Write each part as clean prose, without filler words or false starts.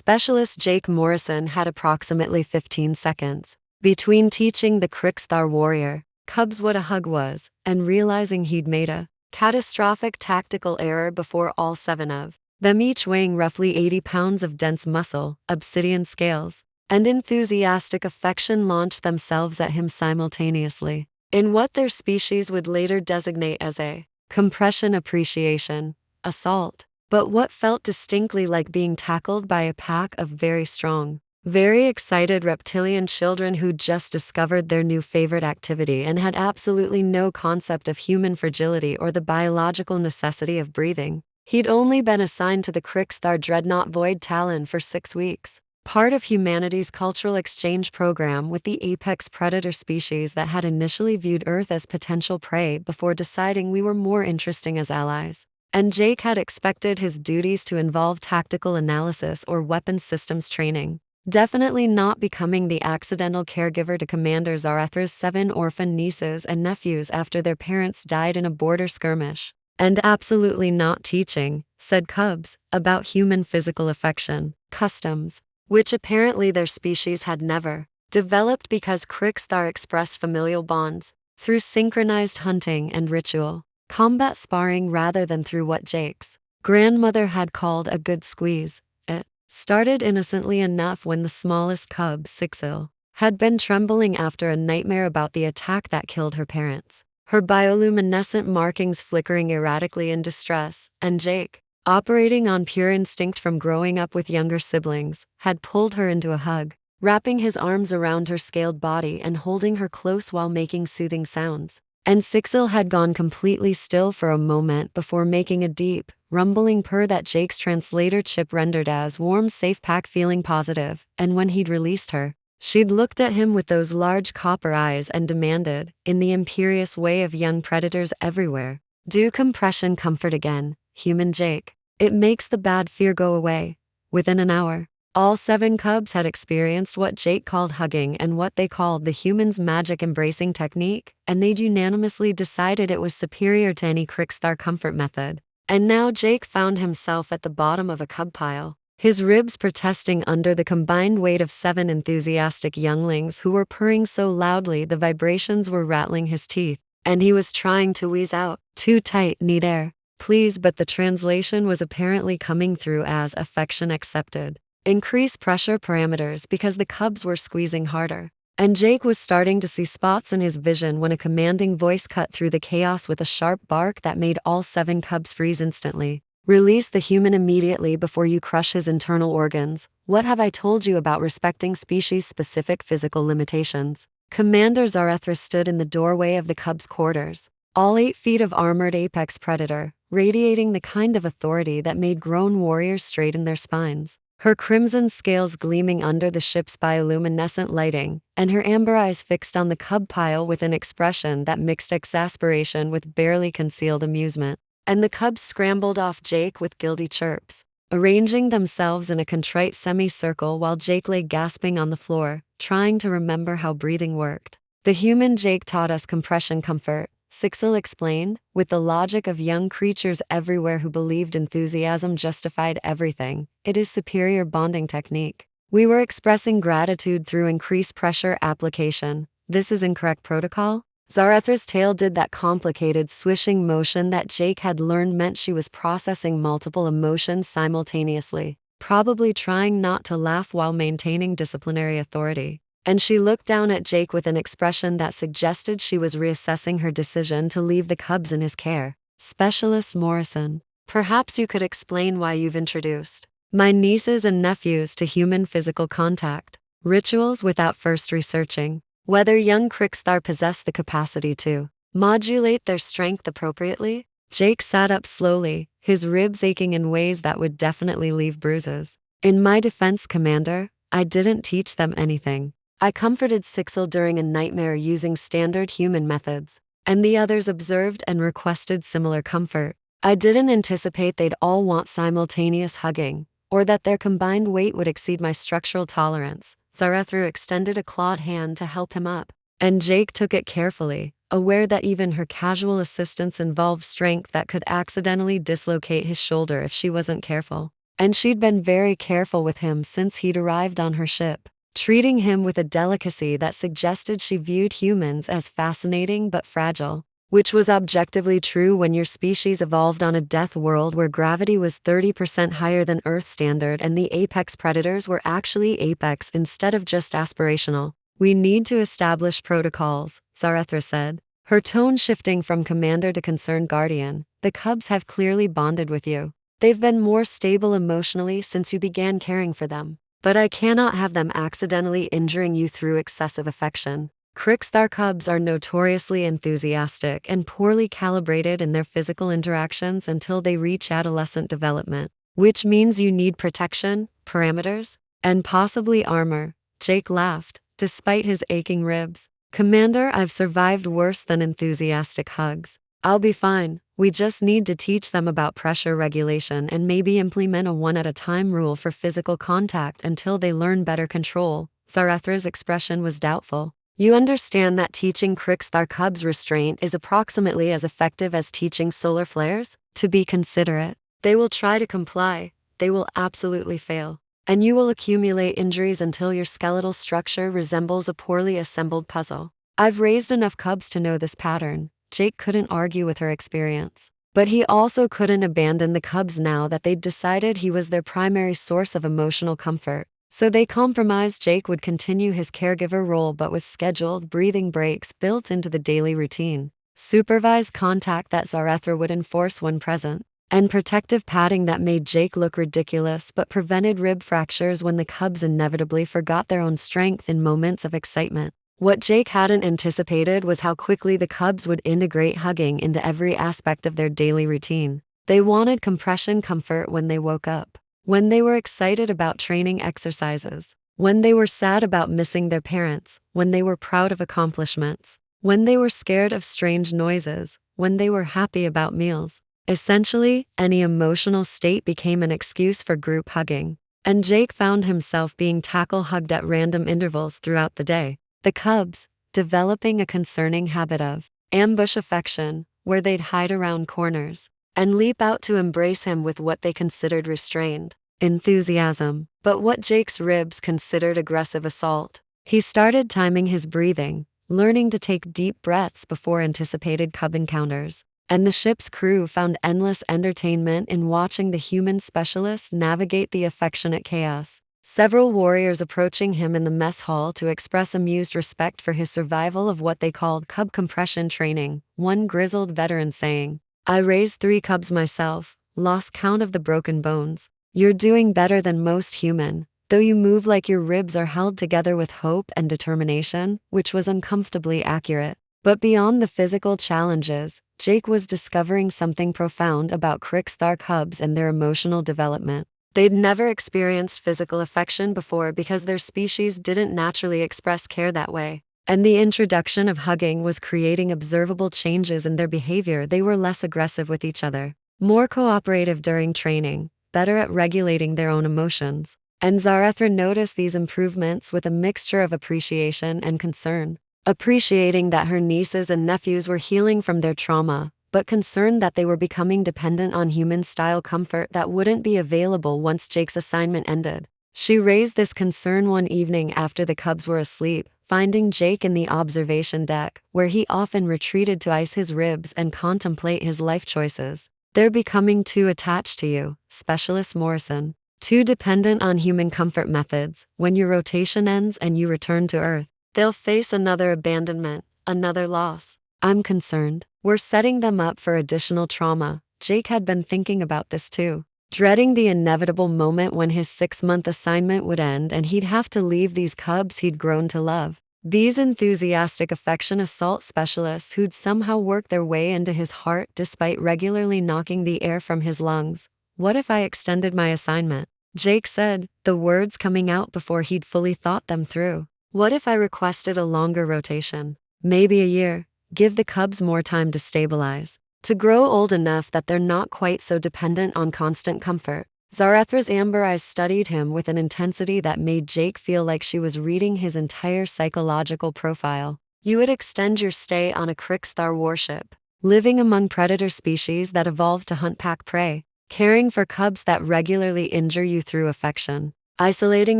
Specialist Jake Morrison had approximately 15 seconds between teaching the Kriksthar warrior cubs what a hug was and realizing he'd made a catastrophic tactical error before all 7 of them, each weighing roughly 80 pounds of dense muscle, obsidian scales, and enthusiastic affection, launched themselves at him simultaneously in what their species would later designate as a compression appreciation assault, but what felt distinctly like being tackled by a pack of very strong, very excited reptilian children who'd just discovered their new favorite activity and had absolutely no concept of human fragility or the biological necessity of breathing. He'd only been assigned to the Kriksthar dreadnought Void Talon for 6 weeks, part of humanity's cultural exchange program with the apex predator species that had initially viewed Earth as potential prey before deciding we were more interesting as allies. And Jake had expected his duties to involve tactical analysis or weapons systems training, definitely not becoming the accidental caregiver to Commander Zarethra's 7 orphan nieces and nephews after their parents died in a border skirmish, and absolutely not teaching, said cubs, about human physical affection, customs, which apparently their species had never developed because Kriksthar expressed familial bonds through synchronized hunting and ritual combat sparring rather than through what Jake's grandmother had called a good squeeze. It started innocently enough when the smallest cub, Sixil, had been trembling after a nightmare about the attack that killed her parents, her bioluminescent markings flickering erratically in distress, and Jake, operating on pure instinct from growing up with younger siblings, had pulled her into a hug, wrapping his arms around her scaled body and holding her close while making soothing sounds. And Sixil had gone completely still for a moment before making a deep, rumbling purr that Jake's translator chip rendered as warm, safe pack, feeling positive, and when he'd released her, she'd looked at him with those large copper eyes and demanded, in the imperious way of young predators everywhere, "Do compression comfort again, human Jake. It makes the bad fear go away." Within an hour, all 7 cubs had experienced what Jake called hugging and what they called the human's magic embracing technique, and they'd unanimously decided it was superior to any Kriksthar comfort method. And now Jake found himself at the bottom of a cub pile, his ribs protesting under the combined weight of 7 enthusiastic younglings who were purring so loudly the vibrations were rattling his teeth, and he was trying to wheeze out, "Too tight, need air, please," but the translation was apparently coming through as affection accepted. Increase pressure parameters because the cubs were squeezing harder. And Jake was starting to see spots in his vision when a commanding voice cut through the chaos with a sharp bark that made all 7 cubs freeze instantly. "Release the human immediately before you crush his internal organs. What have I told you about respecting species-specific physical limitations?" Commander Zarethra stood in the doorway of the cubs' quarters, all 8 feet of armored apex predator, radiating the kind of authority that made grown warriors straighten their spines, her crimson scales gleaming under the ship's bioluminescent lighting, and her amber eyes fixed on the cub pile with an expression that mixed exasperation with barely concealed amusement. And the cubs scrambled off Jake with guilty chirps, arranging themselves in a contrite semicircle while Jake lay gasping on the floor, trying to remember how breathing worked. "The human Jake taught us compression comfort," Sixil explained, with the logic of young creatures everywhere who believed enthusiasm justified everything. "It is superior bonding technique. We were expressing gratitude through increased pressure application. This is incorrect protocol." Zarethra's tail did that complicated swishing motion that Jake had learned meant she was processing multiple emotions simultaneously, probably trying not to laugh while maintaining disciplinary authority. And she looked down at Jake with an expression that suggested she was reassessing her decision to leave the cubs in his care. "Specialist Morrison, perhaps you could explain why you've introduced my nieces and nephews to human physical contact rituals without first researching whether young Kriksthar possess the capacity to modulate their strength appropriately." Jake sat up slowly, his ribs aching in ways that would definitely leave bruises. "In my defense, Commander, I didn't teach them anything. I comforted Sixil during a nightmare using standard human methods, and the others observed and requested similar comfort. I didn't anticipate they'd all want simultaneous hugging, or that their combined weight would exceed my structural tolerance." Zarethra extended a clawed hand to help him up, and Jake took it carefully, aware that even her casual assistance involved strength that could accidentally dislocate his shoulder if she wasn't careful. and she'd been very careful with him since he'd arrived on her ship, treating him with a delicacy that suggested she viewed humans as fascinating but fragile, which was objectively true when your species evolved on a death world where gravity was 30% higher than Earth standard and the apex predators were actually apex instead of just aspirational. "We need to establish protocols," Zarethra said, her tone shifting from commander to concerned guardian. "The cubs have clearly bonded with you. They've been more stable emotionally since you began caring for them. But I cannot have them accidentally injuring you through excessive affection." Crixthar cubs are notoriously enthusiastic and poorly calibrated in their physical interactions until they reach adolescent development, which means you need protection, parameters, and possibly armor. Jake laughed, despite his aching ribs. "Commander, I've survived worse than enthusiastic hugs. I'll be fine. We just need to teach them about pressure regulation and maybe implement a one-at-a-time rule for physical contact until they learn better control." Zarethra's expression was doubtful. "You understand that teaching Crixthar cubs restraint is approximately as effective as teaching solar flares? To be considerate. They will try to comply. They will absolutely fail. And you will accumulate injuries until your skeletal structure resembles a poorly assembled puzzle. I've raised enough cubs to know this pattern." Jake couldn't argue with her experience. But he also couldn't abandon the cubs now that they'd decided he was their primary source of emotional comfort. So they compromised. Jake would continue his caregiver role but with scheduled breathing breaks built into the daily routine, supervised contact that Zarethra would enforce when present, and protective padding that made Jake look ridiculous but prevented rib fractures when the cubs inevitably forgot their own strength in moments of excitement. What Jake hadn't anticipated was how quickly the cubs would integrate hugging into every aspect of their daily routine. They wanted compression comfort when they woke up, when they were excited about training exercises, when they were sad about missing their parents, when they were proud of accomplishments, when they were scared of strange noises, when they were happy about meals. Essentially, any emotional state became an excuse for group hugging, and Jake found himself being tackle-hugged at random intervals throughout the day. The cubs, developing a concerning habit of ambush affection, where they'd hide around corners and leap out to embrace him with what they considered restrained enthusiasm, but what Jake's ribs considered aggressive assault. He started timing his breathing, learning to take deep breaths before anticipated cub encounters, and the ship's crew found endless entertainment in watching the human specialist navigate the affectionate chaos. Several warriors approaching him in the mess hall to express amused respect for his survival of what they called cub compression training, one grizzled veteran saying, "I raised 3 cubs myself, lost count of the broken bones. You're doing better than most human, though you move like your ribs are held together with hope and determination," which was uncomfortably accurate. But beyond the physical challenges, Jake was discovering something profound about Crixthar cubs and their emotional development. They'd never experienced physical affection before because their species didn't naturally express care that way, and the introduction of hugging was creating observable changes in their behavior. They were less aggressive with each other, more cooperative during training, better at regulating their own emotions, and Zarethra noticed these improvements with a mixture of appreciation and concern. Appreciating that her nieces and nephews were healing from their trauma, but concerned that they were becoming dependent on human-style comfort that wouldn't be available once Jake's assignment ended. She raised this concern one evening after the cubs were asleep, finding Jake in the observation deck, where he often retreated to ice his ribs and contemplate his life choices. "They're becoming too attached to you," Specialist Morrison. "Too dependent on human comfort methods. When your rotation ends and you return to Earth, they'll face another abandonment, another loss. I'm concerned. We're setting them up for additional trauma." Jake had been thinking about this too, dreading the inevitable moment when his 6-month assignment would end and he'd have to leave these cubs he'd grown to love. These enthusiastic affection assault specialists who'd somehow worked their way into his heart despite regularly knocking the air from his lungs. "What if I extended my assignment?" Jake said, the words coming out before he'd fully thought them through. "What if I requested a longer rotation? Maybe a year. Give the cubs more time to stabilize, to grow old enough that they're not quite so dependent on constant comfort." Zarethra's amber eyes studied him with an intensity that made Jake feel like she was reading his entire psychological profile. "You would extend your stay on a Crixthar warship, living among predator species that evolved to hunt pack prey. caring for cubs that regularly injure you through affection, isolating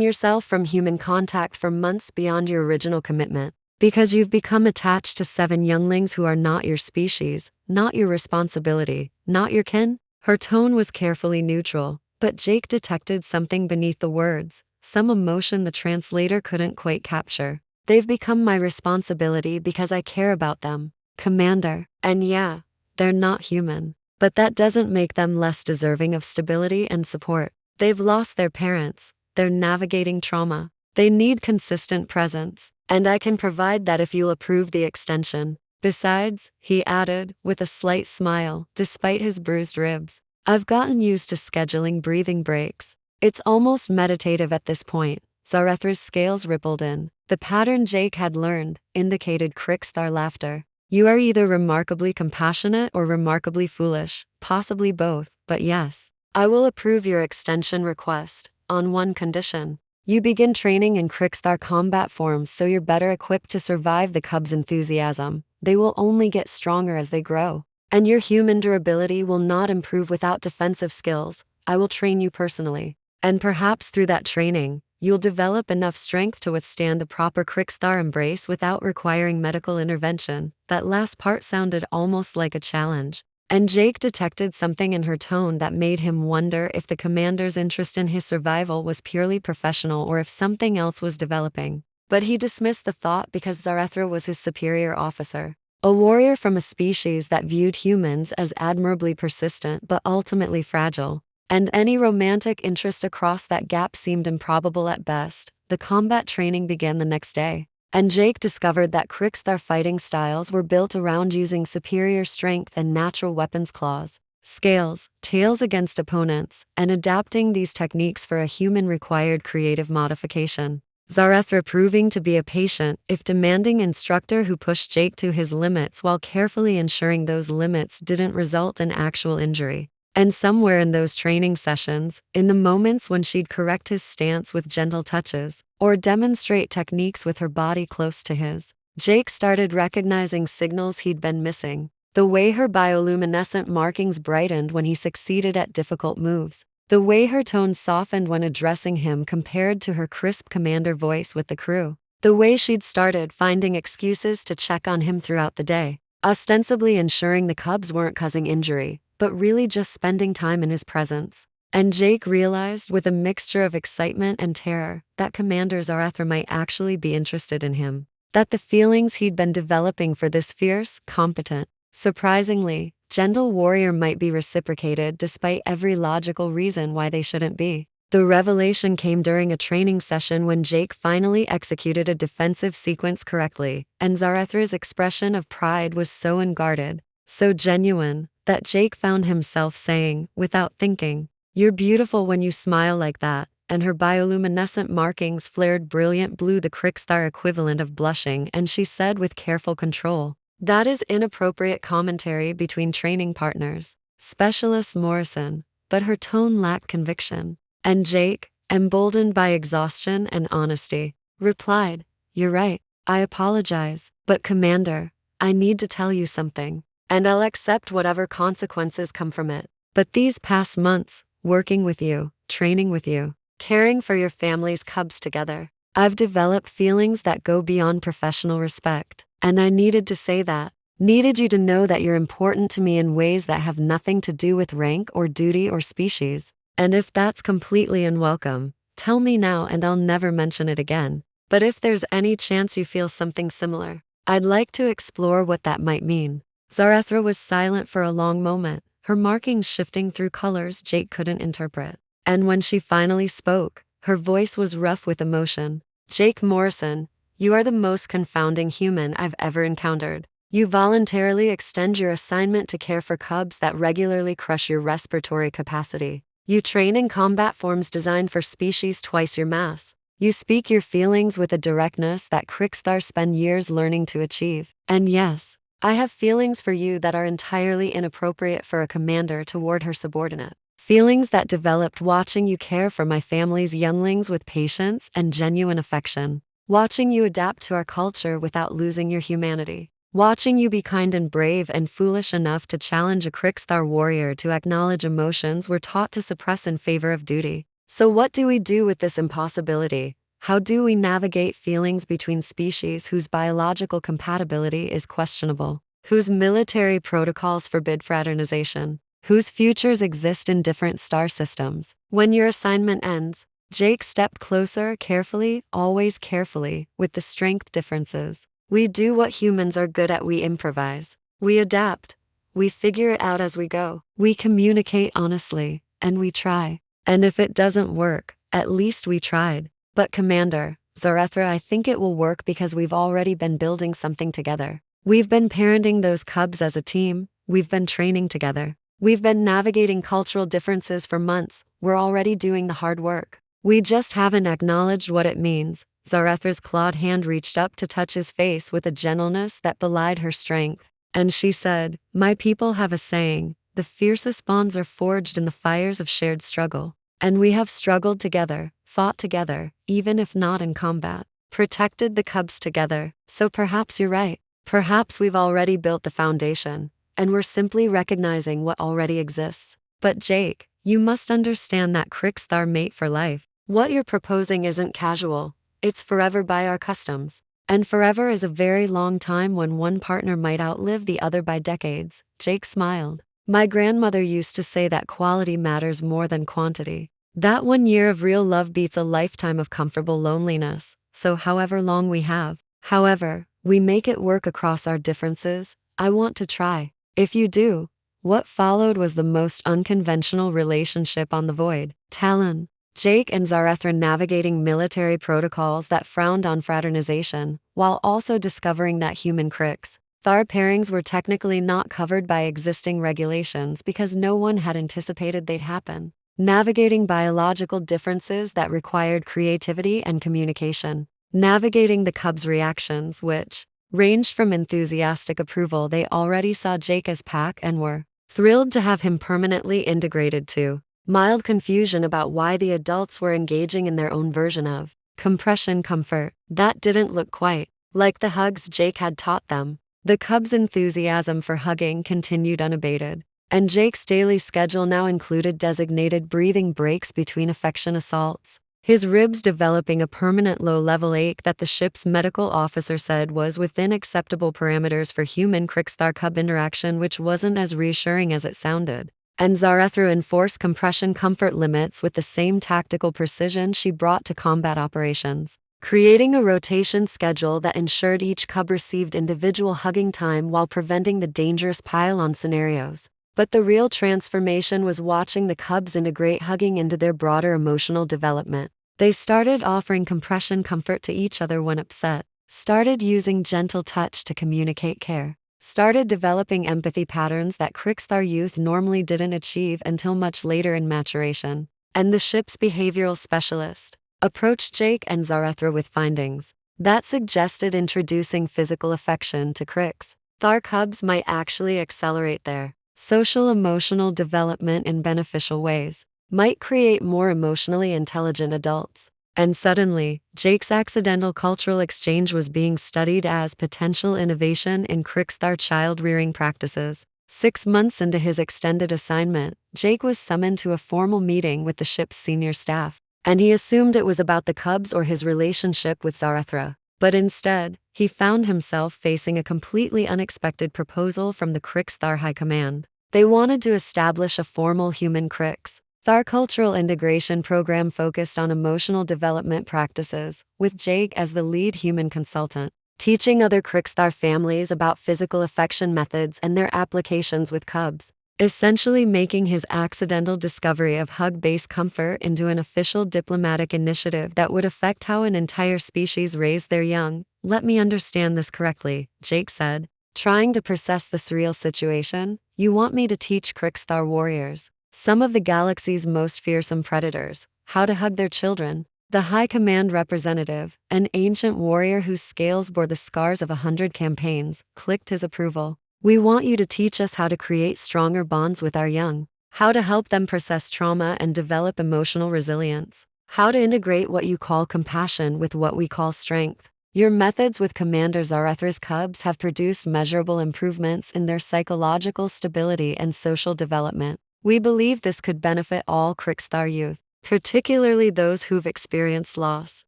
yourself from human contact for months beyond your original commitment, because you've become attached to 7 younglings who are not your species, not your responsibility, not your kin? Her tone was carefully neutral, but Jake detected something beneath the words, some emotion the translator couldn't quite capture. They've become my responsibility because I care about them, Commander. And yeah, they're not human. But that doesn't make them less deserving of stability and support. They've lost their parents. They're navigating trauma. They need consistent presence. And I can provide that if you'll approve the extension. Besides, he added, with a slight smile, despite his bruised ribs, I've gotten used to scheduling breathing breaks. It's almost meditative at this point. Zarethra's scales rippled in. The pattern Jake had learned indicated Crixthar laughter. You are either remarkably compassionate or remarkably foolish, possibly both, but yes. I will approve your extension request, on one condition. You begin training in Crixthar combat forms so you're better equipped to survive the cub's enthusiasm. They will only get stronger as they grow. And your human durability will not improve without defensive skills. I will train you personally. And perhaps through that training, you'll develop enough strength to withstand a proper Crixthar embrace without requiring medical intervention. That last part sounded almost like a challenge. And Jake detected something in her tone that made him wonder if the commander's interest in his survival was purely professional or if something else was developing. But he dismissed the thought because Zarethra was his superior officer. A warrior from a species that viewed humans as admirably persistent but ultimately fragile. And any romantic interest across that gap seemed improbable at best. The combat training began the next day, and Jake discovered that Crixthar fighting styles were built around using superior strength and natural weapons claws, scales, tails against opponents, and adapting these techniques for a human required creative modification. Zarethra proving to be a patient, if demanding instructor who pushed Jake to his limits while carefully ensuring those limits didn't result in actual injury. And somewhere in those training sessions, in the moments when she'd correct his stance with gentle touches, or demonstrate techniques with her body close to his, Jake started recognizing signals he'd been missing. The way her bioluminescent markings brightened when he succeeded at difficult moves. The way her tone softened when addressing him compared to her crisp commander voice with the crew. The way she'd started finding excuses to check on him throughout the day, ostensibly ensuring the cubs weren't causing injury, but really just spending time in his presence. And Jake realized, with a mixture of excitement and terror, that Commander Zarethra might actually be interested in him. That the feelings he'd been developing for this fierce, competent, surprisingly gentle warrior might be reciprocated despite every logical reason why they shouldn't be. The revelation came during a training session when Jake finally executed a defensive sequence correctly, and Zarethra's expression of pride was so unguarded, so genuine, that Jake found himself saying, without thinking, "You're beautiful when you smile like that," and her bioluminescent markings flared brilliant blue, the Crixthar equivalent of blushing, and she said with careful control, "That is inappropriate commentary between training partners, Specialist Morrison," but her tone lacked conviction. And Jake, emboldened by exhaustion and honesty, replied, "You're right, I apologize, but Commander, I need to tell you something. And I'll accept whatever consequences come from it. But these past months, working with you, training with you, caring for your family's cubs together, I've developed feelings that go beyond professional respect. And I needed to say that. Needed you to know that you're important to me in ways that have nothing to do with rank or duty or species. And if that's completely unwelcome, tell me now and I'll never mention it again. But if there's any chance you feel something similar, I'd like to explore what that might mean." Zarethra was silent for a long moment, her markings shifting through colors Jake couldn't interpret. And when she finally spoke, her voice was rough with emotion. "Jake Morrison, you are the most confounding human I've ever encountered. You voluntarily extend your assignment to care for cubs that regularly crush your respiratory capacity. You train in combat forms designed for species twice your mass. You speak your feelings with a directness that Crixthar spend years learning to achieve. And yes, I have feelings for you that are entirely inappropriate for a commander toward her subordinate. Feelings that developed watching you care for my family's younglings with patience and genuine affection. Watching you adapt to our culture without losing your humanity. Watching you be kind and brave and foolish enough to challenge a Kriksthar warrior to acknowledge emotions we're taught to suppress in favor of duty. So what do we do with this impossibility? How do we navigate feelings between species whose biological compatibility is questionable, whose military protocols forbid fraternization, whose futures exist in different star systems? When your assignment ends, Jake stepped closer, carefully, always carefully, with the strength differences. We do what humans are good at. We improvise. We adapt. We figure it out as we go. We communicate honestly, and we try. And if it doesn't work, at least we tried. But Commander Zarethra, I think it will work because we've already been building something together. We've been parenting those cubs as a team. We've been training together. We've been navigating cultural differences for months. We're already doing the hard work. We just haven't acknowledged what it means. Zarethra's clawed hand reached up to touch his face with a gentleness that belied her strength. And she said, "My people have a saying, the fiercest bonds are forged in the fires of shared struggle. And we have struggled together, fought together, even if not in combat, protected the cubs together. So perhaps you're right. Perhaps we've already built the foundation, and we're simply recognizing what already exists. But Jake, you must understand that Kriksthar mate for life. What you're proposing isn't casual. It's forever by our customs. And forever is a very long time when one partner might outlive the other by decades." Jake smiled. "My grandmother used to say that quality matters more than quantity. That 1 year of real love beats a lifetime of comfortable loneliness. So however long we have, however, we make it work across our differences. I want to try. If you do." What followed was the most unconventional relationship on the Void. Talon. Jake and Zarethra navigating military protocols that frowned on fraternization, while also discovering that human Kriksthar pairings were technically not covered by existing regulations because no one had anticipated they'd happen. Navigating biological differences that required creativity and communication. Navigating the cubs' reactions, which ranged from enthusiastic approval they already saw Jake as pack and were thrilled to have him permanently integrated to mild confusion about why the adults were engaging in their own version of compression comfort that didn't look quite like the hugs Jake had taught them. The cubs' enthusiasm for hugging continued unabated, and Jake's daily schedule now included designated breathing breaks between affection assaults, his ribs developing a permanent low-level ache that the ship's medical officer said was within acceptable parameters for human Kriksthar cub interaction, which wasn't as reassuring as it sounded. And Zarethra enforced compression comfort limits with the same tactical precision she brought to combat operations, creating a rotation schedule that ensured each cub received individual hugging time while preventing the dangerous pile-on scenarios. But the real transformation was watching the cubs integrate hugging into their broader emotional development. They started offering compression comfort to each other when upset, started using gentle touch to communicate care, started developing empathy patterns that Kriksthar youth normally didn't achieve until much later in maturation. And the ship's behavioral specialist approached Jake and Zarethra with findings that suggested introducing physical affection to Kriksthar cubs might actually accelerate their social-emotional development in beneficial ways, might create more emotionally intelligent adults. And suddenly, Jake's accidental cultural exchange was being studied as potential innovation in Kriksthar child-rearing practices. 6 months into his extended assignment, Jake was summoned to a formal meeting with the ship's senior staff, and he assumed it was about the cubs or his relationship with Zarethra. But instead, he found himself facing a completely unexpected proposal from the Kriksthar High Command. They wanted to establish a formal human Kriksthar cultural integration program focused on emotional development practices, with Jake as the lead human consultant, teaching other Kriksthar families about physical affection methods and their applications with cubs, essentially making his accidental discovery of hug-based comfort into an official diplomatic initiative that would affect how an entire species raised their young. "Let me understand this correctly," Jake said, trying to process the surreal situation. "You want me to teach Kriksthar warriors, some of the galaxy's most fearsome predators, how to hug their children?" The High Command representative, an ancient warrior whose scales bore the scars of 100 campaigns, clicked his approval. "We want you to teach us how to create stronger bonds with our young, how to help them process trauma and develop emotional resilience, how to integrate what you call compassion with what we call strength." Your methods with Commander Zarethra's cubs have produced measurable improvements in their psychological stability and social development. We believe this could benefit all Krikstar youth, particularly those who've experienced loss.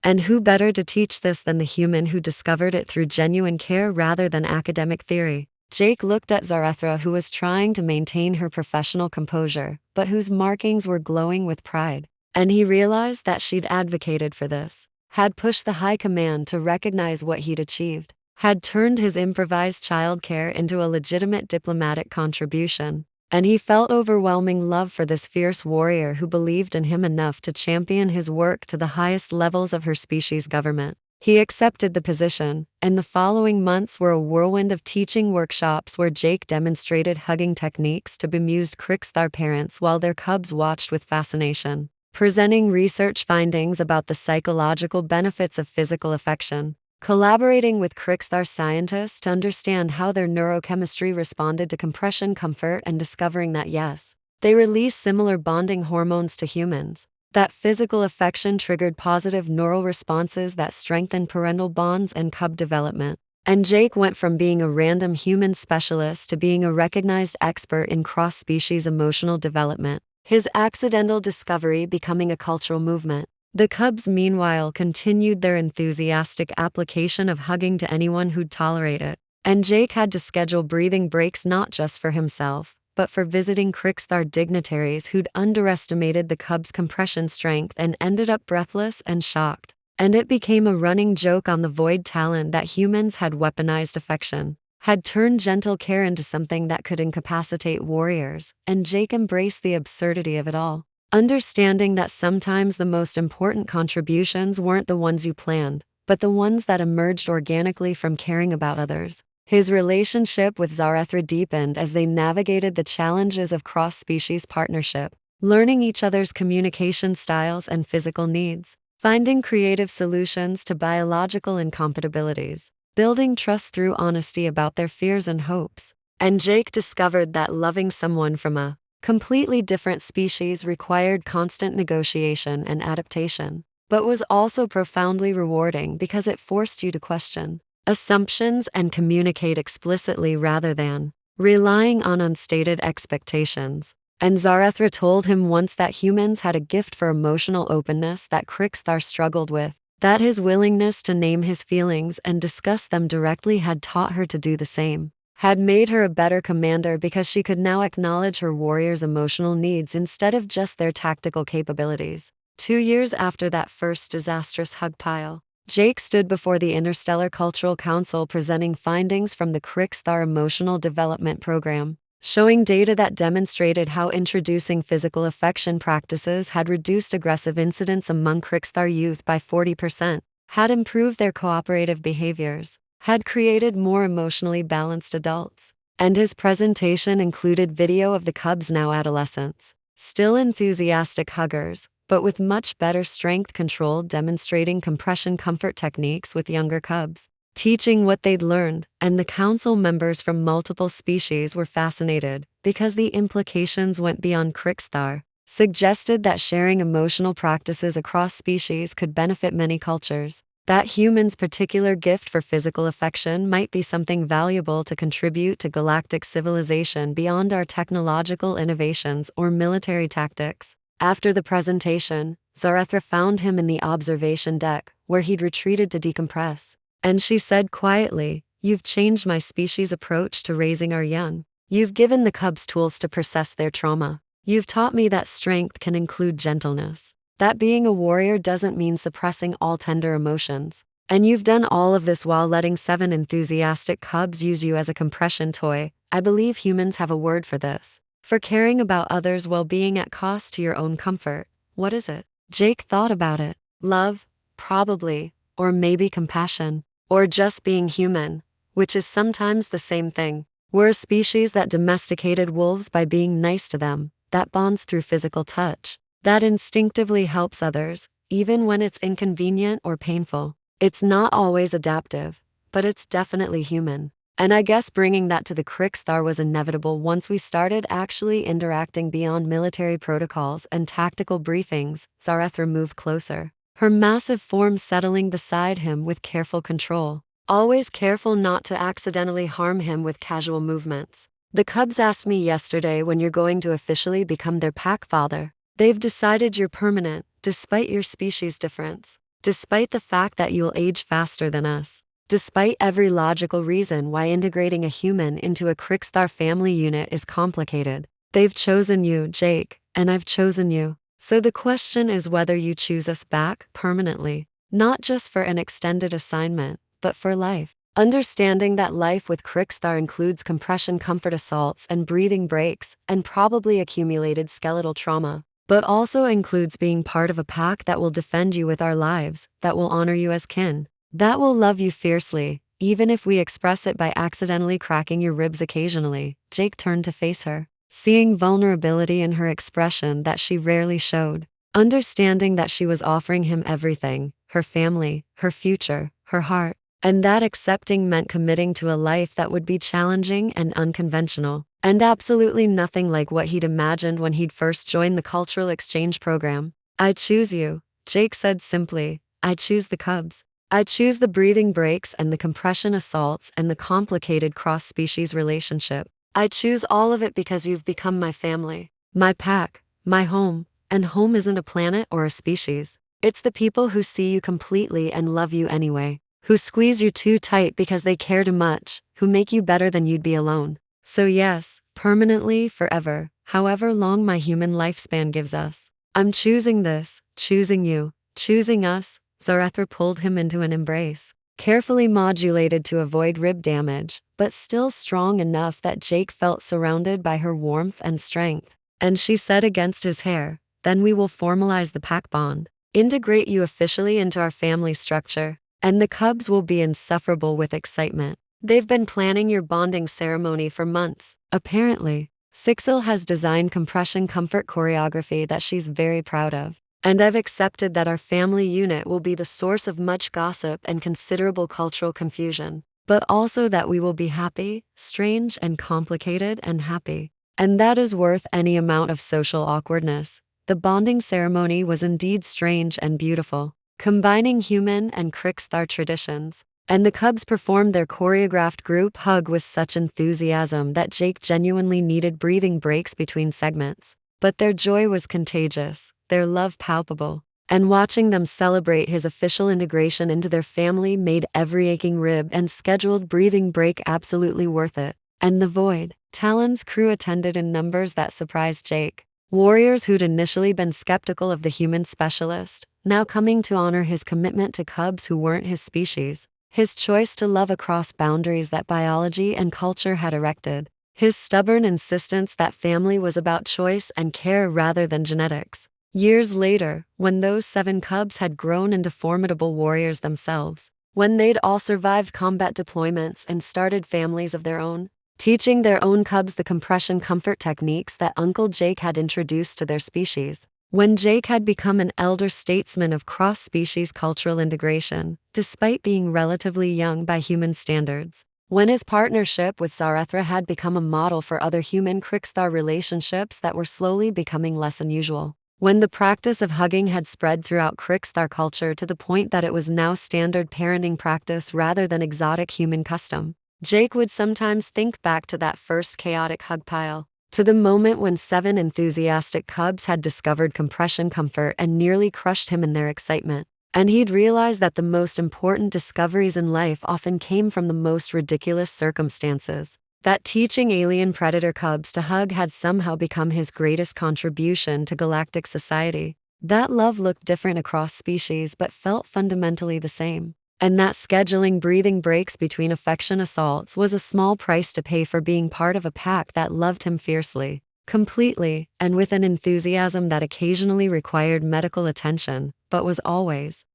And who better to teach this than the human who discovered it through genuine care rather than academic theory? Jake looked at Zarethra, who was trying to maintain her professional composure, but whose markings were glowing with pride. And he realized that she'd advocated for this, had pushed the high command to recognize what he'd achieved, had turned his improvised childcare into a legitimate diplomatic contribution. And he felt overwhelming love for this fierce warrior who believed in him enough to champion his work to the highest levels of her species' government. He accepted the position, and the following months were a whirlwind of teaching workshops where Jake demonstrated hugging techniques to bemused Krikstar parents while their cubs watched with fascination, presenting research findings about the psychological benefits of physical affection, collaborating with Krikstar scientists to understand how their neurochemistry responded to compression comfort, and discovering that yes, they release similar bonding hormones to humans, that physical affection triggered positive neural responses that strengthened parental bonds and cub development. And Jake went from being a random human specialist to being a recognized expert in cross-species emotional development, his accidental discovery becoming a cultural movement. The cubs, meanwhile, continued their enthusiastic application of hugging to anyone who'd tolerate it, and Jake had to schedule breathing breaks not just for himself, but for visiting Krikstar dignitaries who'd underestimated the cubs' compression strength and ended up breathless and shocked. And it became a running joke on the Void Talon that humans had weaponized affection, had turned gentle care into something that could incapacitate warriors, and Jake embraced the absurdity of it all, understanding that sometimes the most important contributions weren't the ones you planned, but the ones that emerged organically from caring about others. His relationship with Zarethra deepened as they navigated the challenges of cross-species partnership, learning each other's communication styles and physical needs, finding creative solutions to biological incompatibilities, building trust through honesty about their fears and hopes. And Jake discovered that loving someone from a completely different species required constant negotiation and adaptation, but was also profoundly rewarding because it forced you to question assumptions and communicate explicitly rather than relying on unstated expectations. And Zarethra told him once that humans had a gift for emotional openness that Krikstar struggled with, that his willingness to name his feelings and discuss them directly had taught her to do the same, had made her a better commander because she could now acknowledge her warriors' emotional needs instead of just their tactical capabilities. 2 years after that first disastrous hug pile, Jake stood before the Interstellar Cultural Council presenting findings from the Krikstar Emotional Development Program, showing data that demonstrated how introducing physical affection practices had reduced aggressive incidents among Krikstar youth by 40%, had improved their cooperative behaviors, had created more emotionally balanced adults. And his presentation included video of the cubs' now adolescents, still enthusiastic huggers, but with much better strength control, demonstrating compression comfort techniques with younger cubs, teaching what they'd learned. And the council members from multiple species were fascinated because the implications went beyond Krikstar, suggested that sharing emotional practices across species could benefit many cultures, that humans' particular gift for physical affection might be something valuable to contribute to galactic civilization beyond our technological innovations or military tactics. After the presentation, Zarethra found him in the observation deck, where he'd retreated to decompress. And she said quietly, "You've changed my species' approach to raising our young. You've given the cubs tools to process their trauma. You've taught me that strength can include gentleness, that being a warrior doesn't mean suppressing all tender emotions. And you've done all of this while letting 7 enthusiastic cubs use you as a compression toy. I believe humans have a word for this. For caring about others' well-being at cost to your own comfort. What is it?" Jake thought about it. Love, probably, or maybe compassion, or just being human, which is sometimes the same thing. We're a species that domesticated wolves by being nice to them, that bonds through physical touch, that instinctively helps others, even when it's inconvenient or painful. It's not always adaptive, but it's definitely human. And I guess bringing that to the Krikstar was inevitable once we started actually interacting beyond military protocols and tactical briefings. Zarethra moved closer, her massive form settling beside him with careful control, always careful not to accidentally harm him with casual movements. The cubs asked me yesterday when you're going to officially become their pack father. They've decided you're permanent, despite your species difference, despite the fact that you'll age faster than us, despite every logical reason why integrating a human into a Crixthar family unit is complicated. They've chosen you, Jake, and I've chosen you. So the question is whether you choose us back permanently, not just for an extended assignment, but for life. Understanding that life with Crixthar includes compression comfort assaults and breathing breaks, and probably accumulated skeletal trauma, but also includes being part of a pack that will defend you with our lives, that will honor you as kin, that will love you fiercely, even if we express it by accidentally cracking your ribs occasionally. Jake turned to face her, seeing vulnerability in her expression that she rarely showed, understanding that she was offering him everything, her family, her future, her heart, and that accepting meant committing to a life that would be challenging and unconventional, and absolutely nothing like what he'd imagined when he'd first joined the cultural exchange program. I choose you, Jake said simply. I choose the cubs. I choose the breathing breaks and the compression assaults and the complicated cross-species relationship. I choose all of it because you've become my family, my pack, my home, and home isn't a planet or a species. It's the people who see you completely and love you anyway, who squeeze you too tight because they care too much, who make you better than you'd be alone. So yes, permanently, forever, however long my human lifespan gives us. I'm choosing this, choosing you, choosing us. Zarethra pulled him into an embrace, carefully modulated to avoid rib damage, but still strong enough that Jake felt surrounded by her warmth and strength. And she said against his hair, then we will formalize the pack bond, integrate you officially into our family structure, and the cubs will be insufferable with excitement. They've been planning your bonding ceremony for months, apparently. Sixil has designed compression comfort choreography that she's very proud of. And I've accepted that our family unit will be the source of much gossip and considerable cultural confusion, but also that we will be happy, strange and complicated and happy. And that is worth any amount of social awkwardness. The bonding ceremony was indeed strange and beautiful, combining human and Crixthar traditions, and the cubs performed their choreographed group hug with such enthusiasm that Jake genuinely needed breathing breaks between segments. But their joy was contagious, their love palpable, and watching them celebrate his official integration into their family made every aching rib and scheduled breathing break absolutely worth it. And the Void Talon's crew attended in numbers that surprised Jake. Warriors who'd initially been skeptical of the human specialist, now coming to honor his commitment to cubs who weren't his species, his choice to love across boundaries that biology and culture had erected, his stubborn insistence that family was about choice and care rather than genetics. Years later, when those 7 cubs had grown into formidable warriors themselves, when they'd all survived combat deployments and started families of their own, teaching their own cubs the compression comfort techniques that Uncle Jake had introduced to their species, when Jake had become an elder statesman of cross-species cultural integration, despite being relatively young by human standards, when his partnership with Zarethra had become a model for other human-Crixthar relationships that were slowly becoming less unusual, when the practice of hugging had spread throughout Crixthar culture to the point that it was now standard parenting practice rather than exotic human custom, Jake would sometimes think back to that first chaotic hug pile, to the moment when 7 enthusiastic cubs had discovered compression comfort and nearly crushed him in their excitement. And he'd realized that the most important discoveries in life often came from the most ridiculous circumstances, that teaching alien predator cubs to hug had somehow become his greatest contribution to galactic society. That love looked different across species but felt fundamentally the same. And that scheduling breathing breaks between affection assaults was a small price to pay for being part of a pack that loved him fiercely, completely, and with an enthusiasm that occasionally required medical attention, but was always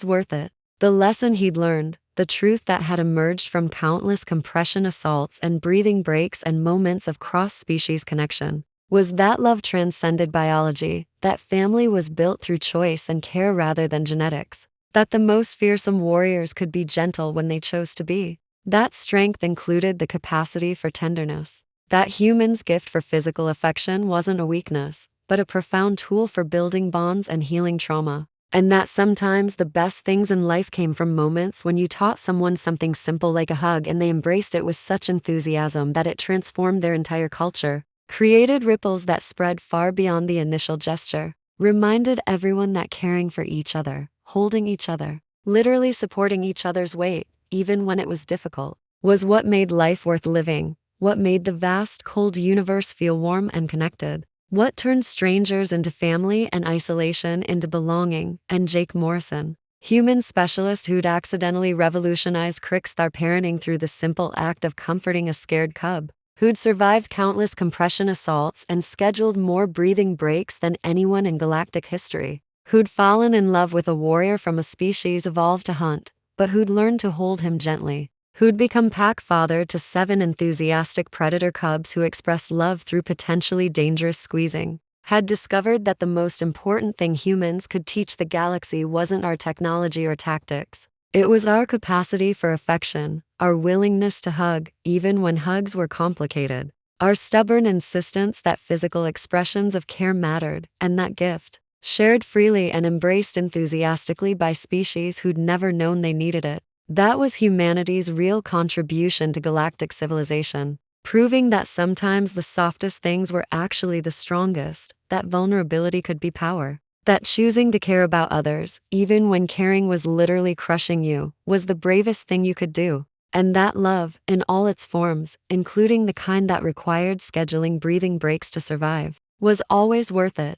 worth it. The lesson he'd learned, the truth that had emerged from countless compression assaults and breathing breaks and moments of cross-species connection, was that love transcended biology, that family was built through choice and care rather than genetics, that the most fearsome warriors could be gentle when they chose to be. That strength included the capacity for tenderness. That humans' gift for physical affection wasn't a weakness, but a profound tool for building bonds and healing trauma. And that sometimes the best things in life came from moments when you taught someone something simple like a hug and they embraced it with such enthusiasm that it transformed their entire culture, created ripples that spread far beyond the initial gesture, reminded everyone that caring for each other, holding each other, literally supporting each other's weight, even when it was difficult, was what made life worth living, what made the vast, cold universe feel warm and connected. What turned strangers into family and isolation into belonging. And Jake Morrison, human specialist who'd accidentally revolutionized crickstar parenting through the simple act of comforting a scared cub, who'd survived countless compression assaults and scheduled more breathing breaks than anyone in galactic history, who'd fallen in love with a warrior from a species evolved to hunt, but who'd learned to hold him gently, who'd become pack father to 7 enthusiastic predator cubs who expressed love through potentially dangerous squeezing, had discovered that the most important thing humans could teach the galaxy wasn't our technology or tactics. It was our capacity for affection, our willingness to hug, even when hugs were complicated, our stubborn insistence that physical expressions of care mattered, and that gift, shared freely and embraced enthusiastically by species who'd never known they needed it. That was humanity's real contribution to galactic civilization, proving that sometimes the softest things were actually the strongest, that vulnerability could be power, that choosing to care about others, even when caring was literally crushing you, was the bravest thing you could do, and that love, in all its forms, including the kind that required scheduling breathing breaks to survive, was always worth it.